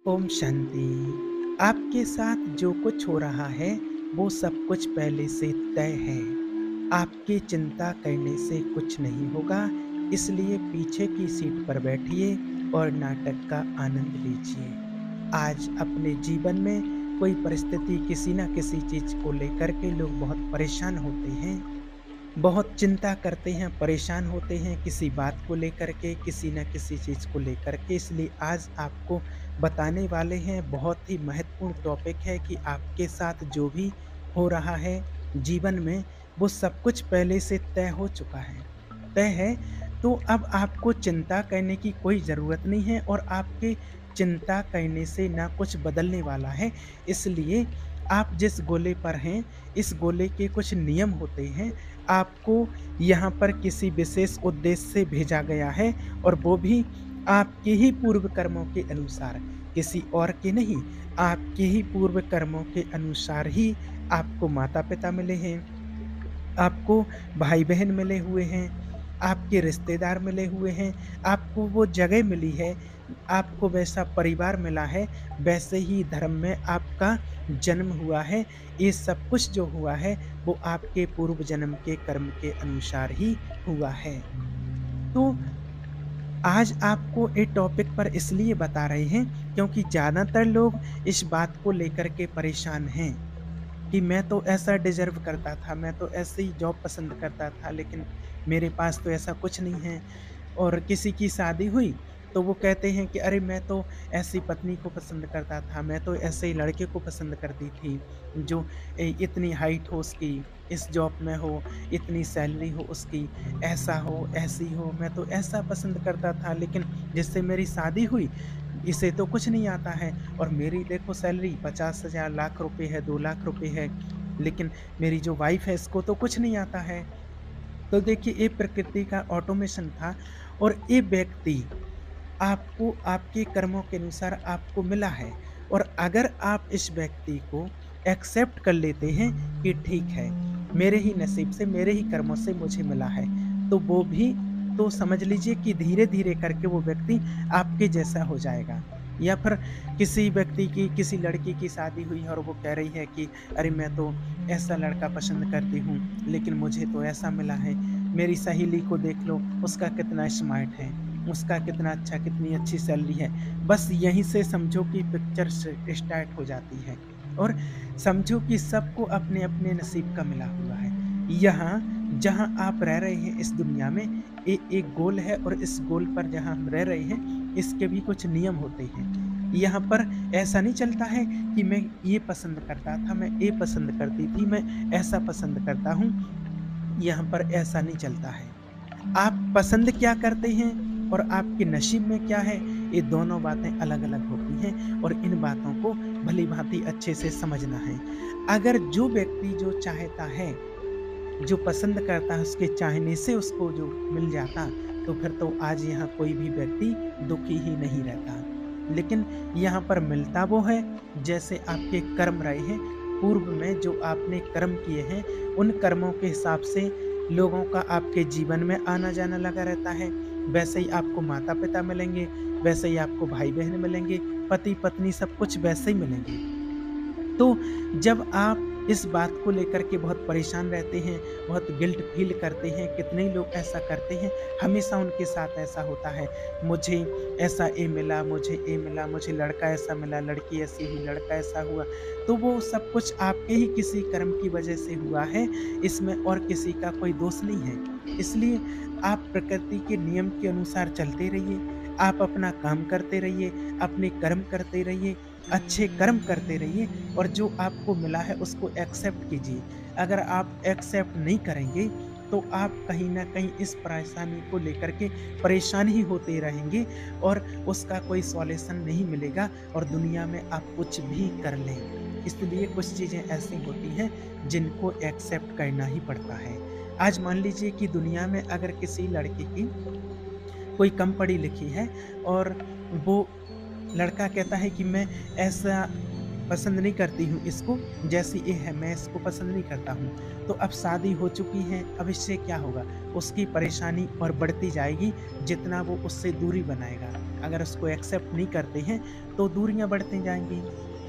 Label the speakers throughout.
Speaker 1: ओम शांति। आपके साथ जो कुछ हो रहा है वो सब कुछ पहले से तय है। आपकी चिंता करने से कुछ नहीं होगा, इसलिए पीछे की सीट पर बैठिए और नाटक का आनंद लीजिए। आज अपने जीवन में कोई परिस्थिति किसी न किसी चीज़ को लेकर के लोग बहुत परेशान होते हैं। बहुत चिंता करते हैं, परेशान होते हैं किसी बात को लेकर के, किसी न किसी चीज़ को लेकर के। इसलिए आज आपको बताने वाले हैं, बहुत ही महत्वपूर्ण टॉपिक है कि आपके साथ जो भी हो रहा है जीवन में, वो सब कुछ पहले से तय हो चुका है। तय है, तो अब आपको चिंता करने की कोई ज़रूरत नहीं है और आपके चिंता करने से ना कुछ बदलने वाला है। इसलिए आप जिस गोले पर हैं, इस गोले के कुछ नियम होते हैं। आपको यहाँ पर किसी विशेष उद्देश्य से भेजा गया है और वो भी आपके ही पूर्व कर्मों के अनुसार, किसी और के नहीं। आपके ही पूर्व कर्मों के अनुसार ही आपको माता-पिता मिले हैं, आपको भाई-बहन मिले हुए हैं, आपके रिश्तेदार मिले हुए हैं, आपको वो जगह मिली है, आपको वैसा परिवार मिला है, वैसे ही धर्म में आपका जन्म हुआ है। ये सब कुछ जो हुआ है, वो आपके पूर्व जन्म के कर्म के अनुसार ही हुआ है। तो आज आपको ये टॉपिक पर इसलिए बता रहे हैं, क्योंकि ज़्यादातर लोग इस बात को लेकर के परेशान हैं। कि मैं तो ऐसा डिज़र्व करता था, मैं तो ऐसे ही जॉब पसंद करता था, लेकिन मेरे पास तो ऐसा कुछ नहीं है। और किसी की शादी हुई, तो वो कहते हैं कि अरे मैं तो ऐसी पत्नी को पसंद करता था, मैं तो ऐसे ही लड़के को पसंद करती थी, जो इतनी हाइट हो उसकी, इस जॉब में हो, इतनी सैलरी हो उसकी, ऐसा हो, ऐसी हो, मैं तो ऐसा पसंद करता था, लेकिन जिससे मेरी शादी हुई, इसे तो कुछ नहीं आता है और मेरी देखो सैलरी 50,000 लाख रुपए है, 2 लाख रुपए है, लेकिन मेरी जो वाइफ़ है इसको तो कुछ नहीं आता है। तो देखिए ये प्रकृति का ऑटोमेशन था और ये व्यक्ति आपको आपके कर्मों के अनुसार आपको मिला है और अगर आप इस व्यक्ति को एक्सेप्ट कर लेते हैं कि ठीक है, मेरे ही नसीब से, मेरे ही कर्मों से मुझे मिला है, तो वो भी तो समझ लीजिए कि धीरे-धीरे करके वो व्यक्ति आपके जैसा हो जाएगा। या फिर किसी व्यक्ति की, किसी लड़की की शादी हुई है और वो कह रही है कि अरे मैं तो ऐसा लड़का पसंद करती हूँ, लेकिन मुझे तो ऐसा मिला है। मेरी सहेली को देख लो, उसका कितना स्मार्ट है, उसका कितना अच्छा, कितनी अच्छी सैलरी है। बस यहीं से समझो कि पिक्चर स्टार्ट हो जाती है और समझो कि सबको अपने-अपने नसीब का मिला हुआ है। यहाँ जहाँ आप रह रहे हैं इस दुनिया में, एक गोल है और इस गोल पर जहाँ हम रह रहे हैं, इसके भी कुछ नियम होते हैं। यहाँ पर ऐसा नहीं चलता है कि मैं ये पसंद करता था, मैं ये पसंद करती थी, मैं ऐसा पसंद करता हूँ। यहाँ पर ऐसा नहीं चलता है। आप पसंद क्या करते हैं और आपके नसीब में क्या है, ये दोनों बातें अलग-अलग होती हैं और इन बातों को भली-भाँति अच्छे से समझना है। अगर जो व्यक्ति जो चाहता है, जो पसंद करता है, उसके चाहने से उसको जो मिल जाता, तो फिर तो आज यहाँ कोई भी व्यक्ति दुखी ही नहीं रहता। लेकिन यहाँ पर मिलता वो है, जैसे आपके कर्म रहे हैं, पूर्व में जो आपने कर्म किए हैं, उन कर्मों के हिसाब से लोगों का आपके जीवन में आना-जाना लगा रहता है। वैसे ही आपको माता-पिता मिलेंगे, वैसे ही आपको भाई-बहन मिलेंगे, पति-पत्नी सब कुछ वैसे ही मिलेंगे। तो जब आप इस बात को लेकर के बहुत परेशान रहते हैं, बहुत गिल्ट फ़ील करते हैं, कितने ही लोग ऐसा करते हैं, हमेशा उनके साथ ऐसा होता है। मुझे ऐसा ये मिला, मुझे ये मिला, मुझे लड़का ऐसा मिला, लड़की ऐसी हुई, लड़का ऐसा हुआ। तो वो सब कुछ आपके ही किसी कर्म की वजह से हुआ है, इसमें और किसी का कोई दोष नहीं है। इसलिए आप प्रकृति के नियम के अनुसार चलते रहिए, आप अपना काम करते रहिए, अपने कर्म करते रहिए, अच्छे कर्म करते रहिए और जो आपको मिला है उसको एक्सेप्ट कीजिए। अगर आप एक्सेप्ट नहीं करेंगे, तो आप कहीं न कहीं इस परेशानी को लेकर के परेशान ही होते रहेंगे और उसका कोई सॉल्यूशन नहीं मिलेगा और दुनिया में आप कुछ भी कर लें। इसलिए कुछ चीज़ें ऐसी होती हैं जिनको एक्सेप्ट करना ही पड़ता है। आज मान लीजिए कि दुनिया में अगर किसी लड़की की कोई कम पढ़ी लिखी है और वो लड़का कहता है कि मैं ऐसा पसंद नहीं करती हूँ इसको, जैसी ये है मैं इसको पसंद नहीं करता हूँ। तो अब शादी हो चुकी है, अब इससे क्या होगा? उसकी परेशानी और बढ़ती जाएगी, जितना वो उससे दूरी बनाएगा। अगर उसको एक्सेप्ट नहीं करते हैं, तो दूरियाँ बढ़ती जाएँगी,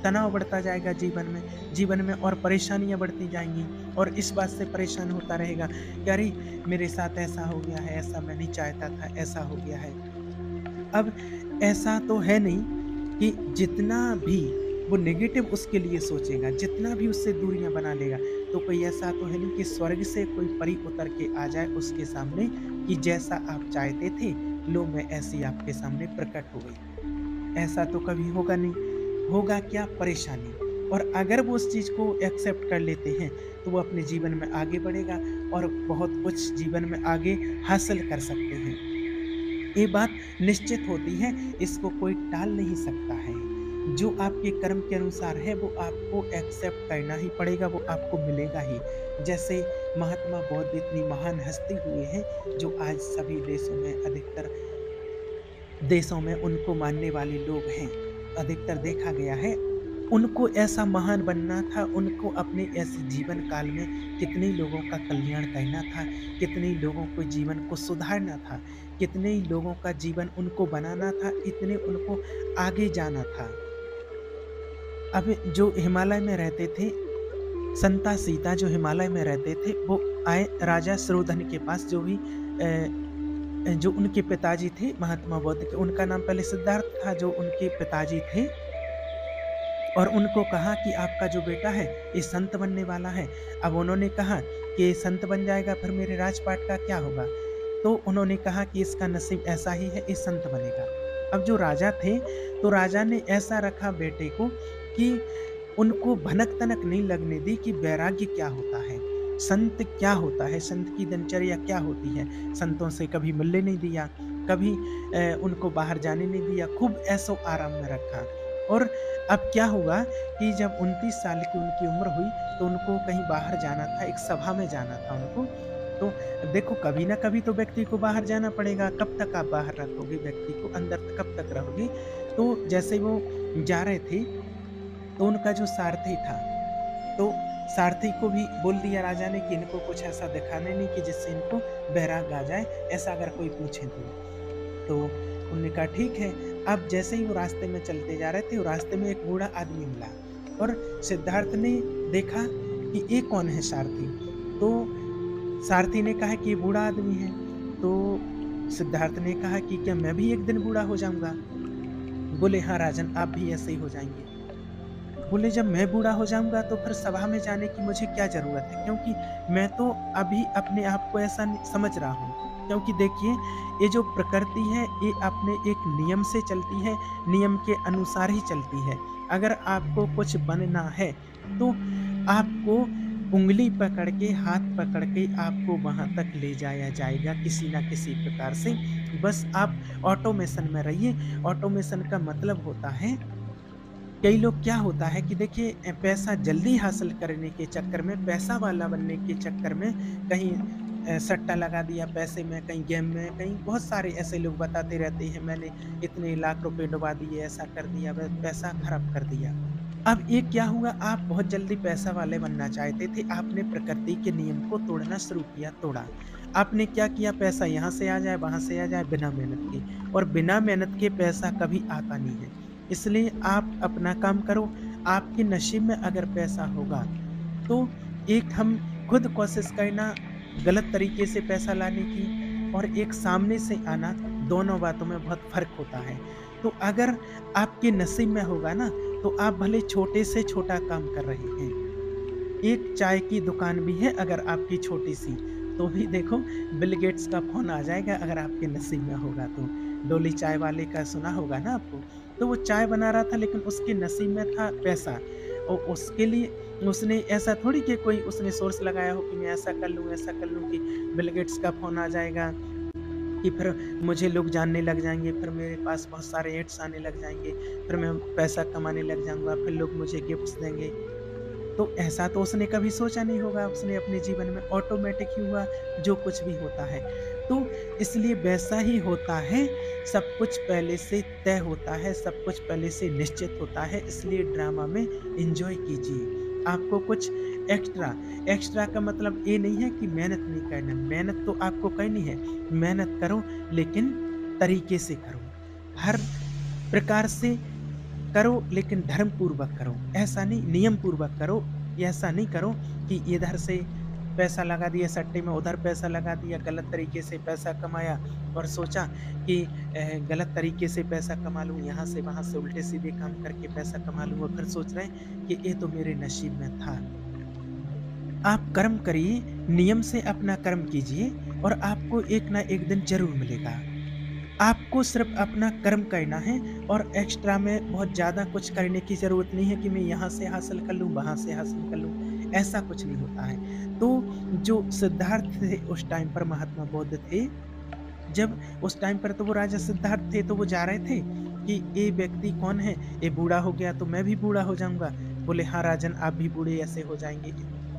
Speaker 1: तनाव बढ़ता जाएगा जीवन में और परेशानियाँ बढ़ती जाएँगी और इस बात से परेशान होता रहेगा कि अरे! मेरे साथ ऐसा हो गया है, ऐसा मैं नहीं चाहता था, ऐसा हो गया है। अब ऐसा तो है नहीं कि जितना भी वो नेगेटिव उसके लिए सोचेगा, जितना भी उससे दूरियाँ बना लेगा, तो कोई ऐसा तो है नहीं कि स्वर्ग से कोई परी उतर के आ जाए उसके सामने कि जैसा आप चाहते थे, लो मैं ऐसी आपके सामने प्रकट हो गई। ऐसा तो कभी होगा नहीं। होगा क्या? परेशानी। और अगर वो उस चीज़ को एक्सेप्ट कर लेते हैं, तो वो अपने जीवन में आगे बढ़ेगा और बहुत कुछ जीवन में आगे हासिल कर सकते हैं। ये बात निश्चित होती है, इसको कोई टाल नहीं सकता है। जो आपके कर्म के अनुसार है, वो आपको एक्सेप्ट करना ही पड़ेगा, वो आपको मिलेगा ही। जैसे महात्मा बुद्ध इतनी महान हस्ती हुए हैं, जो आज सभी देशों में अधिकतर देशों में उनको मानने वाले लोग हैं। अधिकतर देखा गया है, उनको ऐसा महान बनना था, उनको अपने ऐसे जीवन काल में कितने लोगों का कल्याण करना था, कितने लोगों को जीवन को सुधारना था, कितने ही लोगों का जीवन उनको बनाना था, इतने उनको आगे जाना था। अब जो हिमालय में रहते थे, संता सीता जो हिमालय में रहते थे, वो आए राजा शुरोधन के पास जो उनके पिताजी थे महात्मा बुद्ध के, उनका नाम पहले सिद्धार्थ था जो उनके पिताजी थे और उनको कहा कि आपका जो बेटा है ये संत बनने वाला है। अब उन्होंने कहा कि संत बन जाएगा फिर मेरे राजपाट का क्या होगा? तो उन्होंने कहा कि इसका नसीब ऐसा ही है, ये संत बनेगा। अब जो राजा थे, तो राजा ने ऐसा रखा बेटे को कि उनको भनक-तनक नहीं लगने दी कि वैराग्य क्या होता है, संत क्या होता है, संत की दिनचर्या क्या होती है। संतों से कभी मिलने नहीं दिया, कभी उनको बाहर जाने नहीं दिया, खूब ऐशो-आराम में रखा। और अब क्या हुआ कि जब 29 साल की उनकी उम्र हुई, तो उनको कहीं बाहर जाना था, एक सभा में जाना था उनको। तो देखो कभी न कभी तो व्यक्ति को बाहर जाना पड़ेगा, कब तक आप बाहर रखोगे व्यक्ति को, अंदर कब तक रहोगे? तो जैसे वो जा रहे थे, तो उनका जो सारथी था, तो सारथी को भी बोल दिया राजा ने कि इनको कुछ ऐसा दिखाने नहीं कि जिससे इनको वैराग आ जाए, ऐसा अगर कोई पूछे तो। तो उन्होंने कहा ठीक है। अब जैसे ही वो रास्ते में चलते जा रहे थे, वो रास्ते में एक बूढ़ा आदमी मिला और सिद्धार्थ ने देखा कि ये कौन है सारथी? तो सारथी ने कहा कि ये बूढ़ा आदमी है। तो सिद्धार्थ ने कहा कि क्या मैं भी एक दिन बूढ़ा हो जाऊँगा? बोले हाँ राजन, आप भी ऐसे ही हो जाएँगे। बोले जब मैं बूढ़ा हो जाऊँगा तो फिर सभा में जाने की मुझे क्या ज़रूरत है? क्योंकि मैं तो अभी अपने आप को ऐसा समझ रहा हूँ। क्योंकि देखिए, ये जो प्रकृति है, ये अपने एक नियम से चलती है, नियम के अनुसार ही चलती है। अगर आपको कुछ बनना है, तो आपको उँगली पकड़ के, हाथ पकड़ के आपको वहाँ तक ले जाया जाएगा किसी न किसी प्रकार से। बस आप ऑटोमेशन में रहिए। ऑटोमेशन का मतलब होता है, कई लोग क्या होता है कि देखिए पैसा जल्दी हासिल करने के चक्कर में, पैसा वाला बनने के चक्कर में कहीं सट्टा लगा दिया पैसे में, कहीं गेम में, कहीं बहुत सारे ऐसे लोग बताते रहते हैं मैंने इतने लाख रुपए डुबा दिए, ऐसा कर दिया, पैसा खराब कर दिया। अब ये क्या हुआ, आप बहुत जल्दी पैसा वाले बनना चाहते थे, आपने प्रकृति के नियम को तोड़ना शुरू किया, तोड़ा। आपने क्या किया, पैसा यहाँ से आ जाए, वहाँ से आ जाए बिना मेहनत के, और बिना मेहनत के पैसा कभी आता नहीं है। इसलिए आप अपना काम करो, आपके नसीब में अगर पैसा होगा, तो एक हम खुद कोशिश करना गलत तरीके से पैसा लाने की और एक सामने से आना, दोनों बातों में बहुत फ़र्क होता है। तो अगर आपके नसीब में होगा ना, तो आप भले छोटे से छोटा काम कर रहे हैं। एक चाय की दुकान भी है अगर आपकी छोटी-सी, तो भी देखो बिल गेट्स का फ़ोन आ जाएगा अगर आपके नसीब में होगा तो। डोली चाय वाले का सुना होगा ना आपको? तो वो चाय बना रहा था लेकिन उसके नसीब में था पैसा, और उसके लिए उसने ऐसा थोड़ी कि कोई उसने सोर्स लगाया हो कि मैं ऐसा कर लूँ कि बिल गेट्स का फ़ोन आ जाएगा, कि फिर मुझे लोग जानने लग जाएँगे, फिर मेरे पास बहुत सारे एड्स आने लग जाएँगे, फिर मैं पैसा कमाने लग जाऊँगा, फिर लोग मुझे गिफ्ट्स देंगे। तो ऐसा तो उसने कभी सोचा नहीं होगा, उसने अपने जीवन में ऑटोमेटिक ही हुआ जो कुछ भी होता है। तो इसलिए वैसा ही होता है, सब कुछ पहले से तय होता है, सब कुछ पहले से निश्चित होता है, इसलिए ड्रामा में एन्जॉय कीजिए। आपको कुछ एक्स्ट्रा एक्स्ट्रा का मतलब ये नहीं है कि मेहनत नहीं करना, मेहनत तो आपको करनी है, मेहनत करो लेकिन तरीके से करो। हर प्रकार से करो लेकिन धर्मपूर्वक करो, ऐसा नहीं नियम पूर्वक करो, ऐसा नहीं करो कि इधर से पैसा लगा दिया सट्टे में, उधर पैसा लगा दिया, गलत तरीके से पैसा कमाया और सोचा कि गलत तरीके से पैसा कमा लूँ, यहाँ से वहाँ से उल्टे-सीधे काम करके पैसा कमा लूँ और फिर सोच रहे हैं कि ये तो मेरे नसीब में था। आप कर्म करिए, नियम से अपना कर्म कीजिए और आपको एक ना एक दिन ज़रूर मिलेगा। आपको सिर्फ़ अपना कर्म करना है और एक्स्ट्रा में बहुत ज़्यादा कुछ करने की ज़रूरत नहीं है कि मैं यहाँ से हासिल कर लूँ, वहाँ से हासिल कर लूँ, ऐसा कुछ नहीं होता है। तो जो सिद्धार्थ थे उस टाइम पर महात्मा बुद्ध थे, जब उस टाइम पर तो वो राजा सिद्धार्थ थे, तो वो जा रहे थे कि ये व्यक्ति कौन है? ये बूढ़ा हो गया तो मैं भी बूढ़ा हो जाऊँगा। बोले, "हाँ राजन, आप भी बूढ़े ऐसे हो जाएँगे।"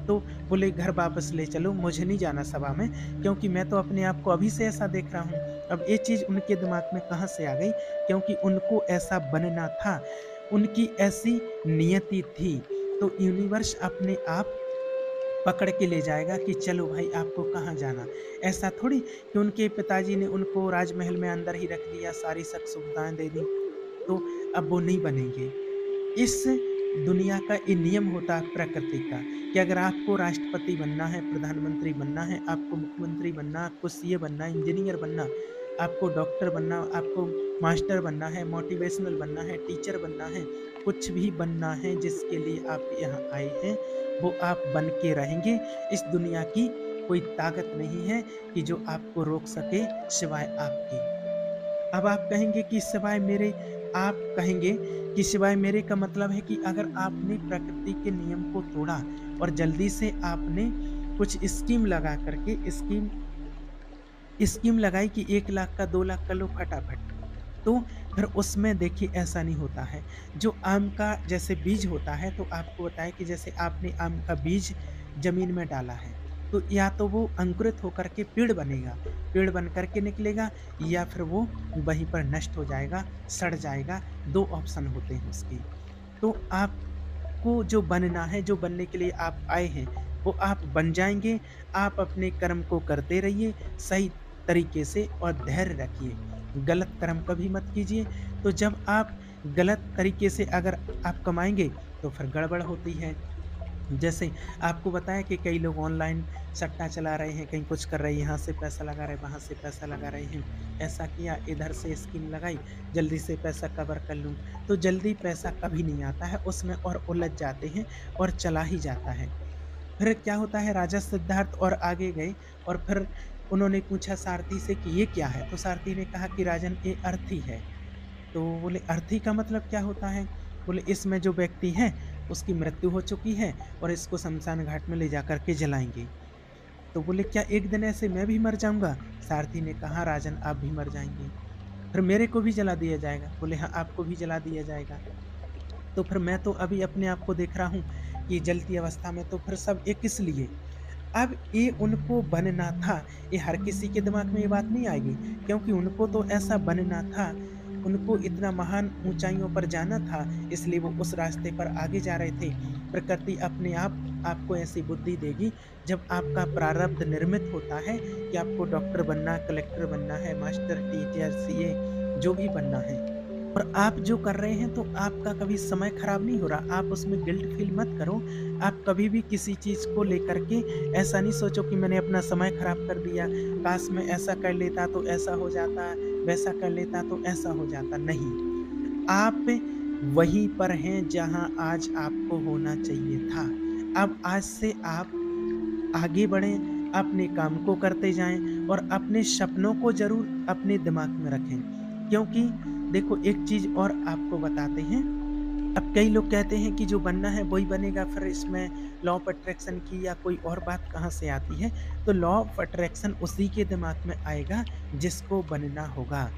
Speaker 1: तो बोले, "घर वापस ले चलो, मुझे नहीं जाना सभा में, क्योंकि मैं तो अपने आप को अभी से ऐसा देख रहा हूँ।" अब ये चीज़ उनके दिमाग में कहाँ से आ गई? क्योंकि उनको ऐसा बनना था, उनकी ऐसी नियति थी। तो यूनिवर्स अपने आप पकड़ के ले जाएगा कि चलो भाई आपको कहाँ जाना। ऐसा थोड़ी कि उनके पिताजी ने उनको राजमहल में अंदर ही रख दिया, सारी सुख-सुविधाएँ दे दी, तो अब वो नहीं बनेंगे। इस दुनिया का ये नियम होता है प्रकृति का कि अगर आपको राष्ट्रपति बनना है, प्रधानमंत्री बनना है, आपको मुख्यमंत्री बनना, आपको सीए बनना है, इंजीनियर बनना, आपको डॉक्टर बनना, आपको मास्टर बनना है, मोटिवेशनल बनना है, टीचर बनना है, कुछ भी बनना है जिसके लिए आप यहाँ आए हैं, वो आप बन के रहेंगे। इस दुनिया की कोई ताकत नहीं है कि जो आपको रोक सके सिवाय आपके। अब आप कहेंगे कि सिवाय मेरे आप कहेंगे कि सिवाय मेरे का मतलब है कि अगर आपने प्रकृति के नियम को तोड़ा और जल्दी से आपने कुछ स्कीम लगा करके स्कीम स्कीम लगाई कि 1 लाख का 2 लाख का लो फटाफट। तो फिर उसमें देखिए ऐसा नहीं होता है। जो आम का जैसे बीज होता है तो आपको बताएँ कि जैसे आपने आम का बीज ज़मीन में डाला है, तो या तो वो अंकुरित होकर के पेड़ बनेगा, पेड़ बन कर के निकलेगा या फिर वो वहीं पर नष्ट हो जाएगा, सड़ जाएगा, 2 ऑप्शन होते हैं उसके। तो आपको जो बनना है, जो बनने के लिए आप आए हैं, वो आप बन जाएँगे। आप अपने कर्म को करते रहिए सही तरीके से और धैर्य रखिए। गलत कर्म कभी मत कीजिए। तो जब आप गलत तरीके से अगर आप कमाएँगे, तो फिर गड़बड़ होती है। जैसे आपको बताया कि कई लोग ऑनलाइन सट्टा चला रहे हैं, कहीं कुछ कर रहे हैं, यहाँ से पैसा लगा रहे हैं, वहाँ से पैसा लगा रहे हैं। ऐसा किया, इधर से स्कीम लगाई, जल्दी से पैसा कवर कर लूँ। तो जल्दी पैसा कभी नहीं आता है, उसमें और उलझ जाते हैं और चला ही जाता है। फिर क्या होता है राजा सिद्धार्थ और आगे गए और फिर उन्होंने पूछा सारथी से कि ये क्या है? तो सारथी ने कहा कि राजन ये अर्थी है। तो बोले अर्थी का मतलब क्या होता है? बोले इसमें जो व्यक्ति है उसकी मृत्यु हो चुकी है और इसको शमशान घाट में ले जाकर के जलाएँगे। तो बोले क्या एक दिन ऐसे मैं भी मर जाऊँगा? सारथी ने कहा राजन आप भी मर जाएँगे। फिर मेरे को भी जला दिया जाएगा? बोले हाँ आपको भी जला दिया जाएगा। तो फिर मैं तो अभी अपने आप को देख रहा हूँ कि जलती अवस्था में, तो फिर सब ये किस लिए? अब ये उनको बनना था, ये हर किसी के दिमाग में ये बात नहीं आएगी क्योंकि उनको तो ऐसा बनना था, उनको इतना महान ऊँचाइयों पर जाना था, इसलिए वो उस रास्ते पर आगे जा रहे थे। प्रकृति अपने आप आपको ऐसी बुद्धि देगी जब आपका प्रारब्ध निर्मित होता है कि आपको डॉक्टर बनना, कलेक्टर बनना है, मास्टर, टीचर, सीए जो भी बनना है। और आप जो कर रहे हैं तो आपका कभी समय खराब नहीं हो रहा, आप उसमें गिल्ट फ़ील मत करो। आप कभी भी किसी चीज़ को लेकर के ऐसा नहीं सोचो कि मैंने अपना समय खराब कर दिया, काश मैं ऐसा कर लेता तो ऐसा हो जाता, वैसा कर लेता तो ऐसा हो जाता। नहीं, आप वहीं पर हैं जहाँ आज आपको होना चाहिए था। अब आज से आप आगे बढ़ें, अपने काम को करते जाएँ और अपने सपनों को ज़रूर अपने दिमाग में रखें। क्योंकि देखो एक चीज़ और आपको बताते हैं, अब कई लोग कहते हैं कि जो बनना है वही बनेगा, फिर इसमें लॉ ऑफ अट्रैक्शन की या कोई और बात कहाँ से आती है? तो लॉ ऑफ अट्रैक्शन उसी के दिमाग में आएगा जिसको बनना होगा।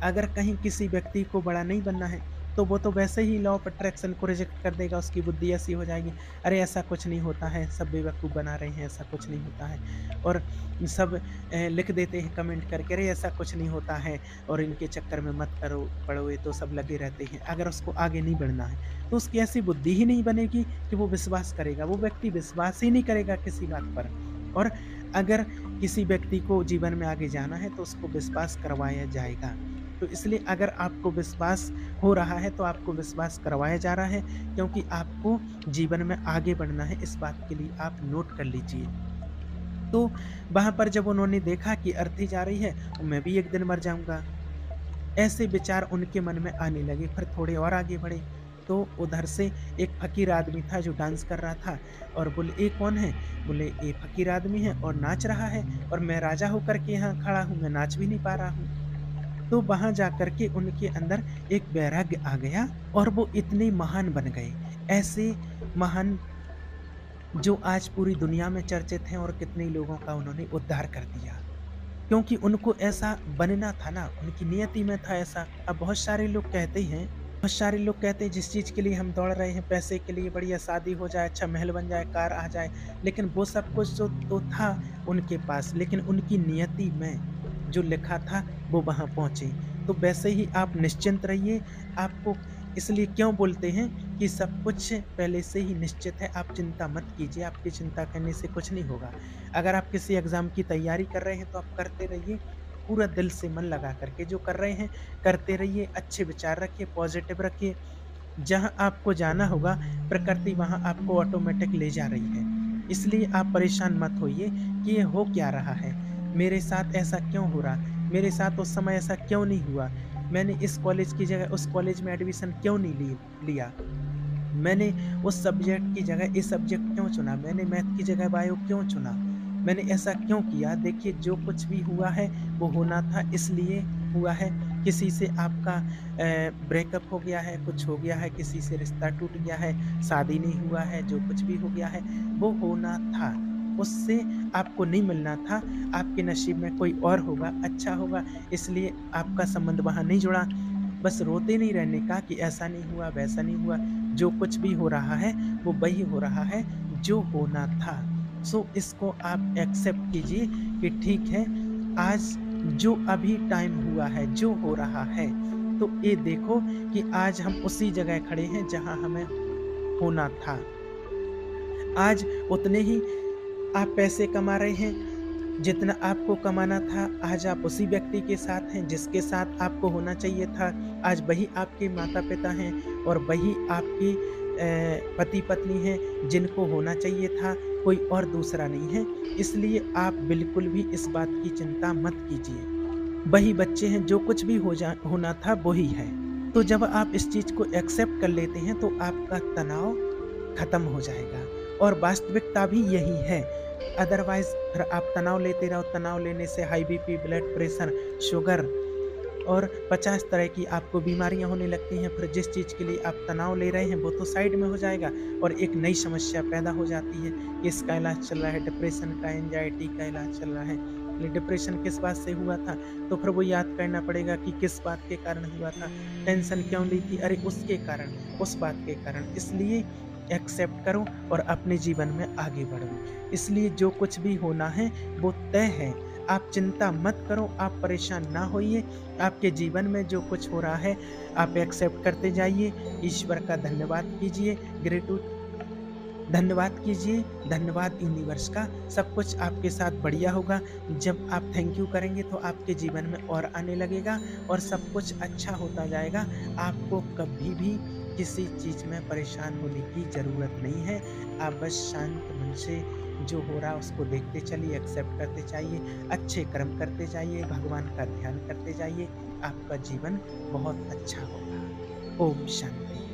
Speaker 1: अगर कहीं किसी व्यक्ति को बड़ा नहीं बनना है, तो वो तो वैसे ही लॉ ऑफ अट्रैक्शन को रिजेक्ट कर देगा, उसकी बुद्धि ऐसी हो जाएगी, अरे ऐसा कुछ नहीं होता है, सब बेवकूफ़ बना रहे हैं, ऐसा कुछ नहीं होता है। और सब लिख देते हैं कमेंट करके, अरे ऐसा कुछ नहीं होता है और इनके चक्कर में मत करो पड़ो, ये तो सब लगे रहते हैं। अगर उसको आगे नहीं बढ़ना है, तो उसकी ऐसी बुद्धि ही नहीं बनेगी कि वो विश्वास करेगा, वो व्यक्ति विश्वास ही नहीं करेगा किसी बात पर। और अगर किसी व्यक्ति को जीवन में आगे जाना है, तो उसको विश्वास करवाया जाएगा। तो इसलिए अगर आपको विश्वास हो रहा है, तो आपको विश्वास करवाया जा रहा है, क्योंकि आपको जीवन में आगे बढ़ना है, इस बात के लिए आप नोट कर लीजिए। तो वहाँ पर जब उन्होंने देखा कि अर्थी जा रही है, मैं भी एक दिन मर जाऊँगा, ऐसे विचार उनके मन में आने लगे। फिर थोड़े और आगे बढ़े, तो उधर से एक फ़कीर आदमी था जो डांस कर रहा था और बोले, "ये कौन है?" बोले, "ये फ़कीर आदमी है और नाच रहा है और मैं राजा होकर के यहाँ खड़ा हूँ, मैं नाच भी नहीं पा रहा हूँ।" तो वहाँ जाकर के उनके अंदर एक वैराग्य आ गया और वो इतने महान बन गए। ऐसे महान जो आज पूरी दुनिया में चर्चित हैं और कितने लोगों का उन्होंने उद्धार कर दिया। क्योंकि उनको ऐसा बनना था ना, उनकी नियति में था ऐसा। अब बहुत सारे लोग कहते हैं जिस चीज़ के लिए हम दौड़ रहे हैं, पैसे के लिए, बढ़िया शादी हो जाए, अच्छा महल बन जाए, कार आ जाए, लेकिन वो सब कुछ जो तो था उनके पास, लेकिन उनकी नियति में जो लिखा था वो वहाँ पहुँचे। तो वैसे ही आप निश्चिंत रहिए, आपको इसलिए क्यों बोलते हैं कि सब कुछ पहले से ही निश्चित है, आप चिंता मत कीजिए, आपकी चिंता करने से कुछ नहीं होगा। अगर आप किसी एग्ज़ाम की तैयारी कर रहे हैं तो आप करते रहिए, पूरा दिल से मन लगा कर के जो कर रहे हैं, करते रहिए, अच्छे विचार रखिए, पॉज़िटिव रखिए। जहाँ आपको जाना होगा, प्रकृति वहाँ आपको ऑटोमेटिक ले जा रही है। इसलिए आप परेशान मत होइए कि ये हो क्या रहा है? मेरे साथ ऐसा क्यों हो रहा? मेरे साथ उस समय ऐसा क्यों नहीं हुआ? मैंने इस कॉलेज की जगह उस कॉलेज में एडमिशन क्यों नहीं लिया? मैंने उस सब्जेक्ट की जगह इस सब्जेक्ट क्यों चुना? मैंने मैथ की जगह बायो क्यों चुना? मैंने ऐसा क्यों किया? देखिए, जो कुछ भी हुआ है, वो होना था इसलिए हुआ है। किसी से आपका ब्रेकअप हो गया है, कुछ हो गया है, किसी से रिश्ता टूट गया है, शादी नहीं हुआ है, जो कुछ भी हो गया है, वो होना था। उससे आपको नहीं मिलना था, आपके नसीब में कोई और होगा, अच्छा होगा, इसलिए आपका संबंध वहाँ नहीं जुड़ा। बस रोते नहीं रहने का कि ऐसा नहीं हुआ, वैसा नहीं हुआ। जो कुछ भी हो रहा है, वो वही हो रहा है जो होना था। सो इसको आप एक्सेप्ट कीजिए कि ठीक है, आज जो अभी टाइम हुआ है, जो हो रहा है, तो ये देखो कि आज हम उसी जगह खड़े हैं जहाँ हमें होना था। आज उतने ही आप पैसे कमा रहे हैं, जितना आपको कमाना था, आज आप उसी व्यक्ति के साथ हैं जिसके साथ आपको होना चाहिए था। आज वही आपके माता-पिता हैं और वही आपके पति-पत्नी हैं जिनको होना चाहिए था, कोई और दूसरा नहीं है। इसलिए आप बिल्कुल भी इस बात की चिंता मत कीजिए। वही बच्चे हैं, जो कुछ भी होना था वही है। तो जब आप इस चीज़ को एक्सेप्ट कर लेते हैं, तो आपका तनाव खत्म हो जाएगा और वास्तविकता भी यही है। अदरवाइज़ फिर आप तनाव लेते रहो, तनाव लेने से high BP, blood pressure, sugar और 50 तरह की आपको बीमारियाँ होने लगती हैं। फिर जिस चीज़ के लिए आप तनाव ले रहे हैं, वो तो साइड में हो जाएगा और एक नई समस्या पैदा हो जाती है। इसका इलाज चल रहा है, डिप्रेशन का, एंग्ज़ायटी का इलाज चल रहा है। ये डिप्रेशन किस बात से हुआ था? तो फिर वो याद करना पड़ेगा कि किस बात के कारण हुआ था। टेंशन क्यों ली थी? अरे उसके कारण, उस बात के कारण। इसलिए एक्सेप्ट करो और अपने जीवन में आगे बढ़ो। इसलिए जो कुछ भी होना है, वो तय है। आप चिंता मत करो, आप परेशान ना होइए। आपके जीवन में जो कुछ हो रहा है, आप एक्सेप्ट करते जाइए। ईश्वर का धन्यवाद कीजिए, ग्रेटिट्यूड धन्यवाद कीजिए, धन्यवाद यूनिवर्स का। सब कुछ आपके साथ बढ़िया होगा। जब आप थैंक यू करेंगे तो आपके जीवन में और आने लगेगा और सब कुछ अच्छा होता जाएगा। आपको कभी भी किसी चीज़ में परेशान होने की ज़रूरत नहीं है। आप बस शांत मन से जो हो रहा है उसको देखते चलिए, एक्सेप्ट करते जाइए, अच्छे कर्म करते जाइए, भगवान का ध्यान करते जाइए। आपका जीवन बहुत अच्छा होगा। ओम शांति।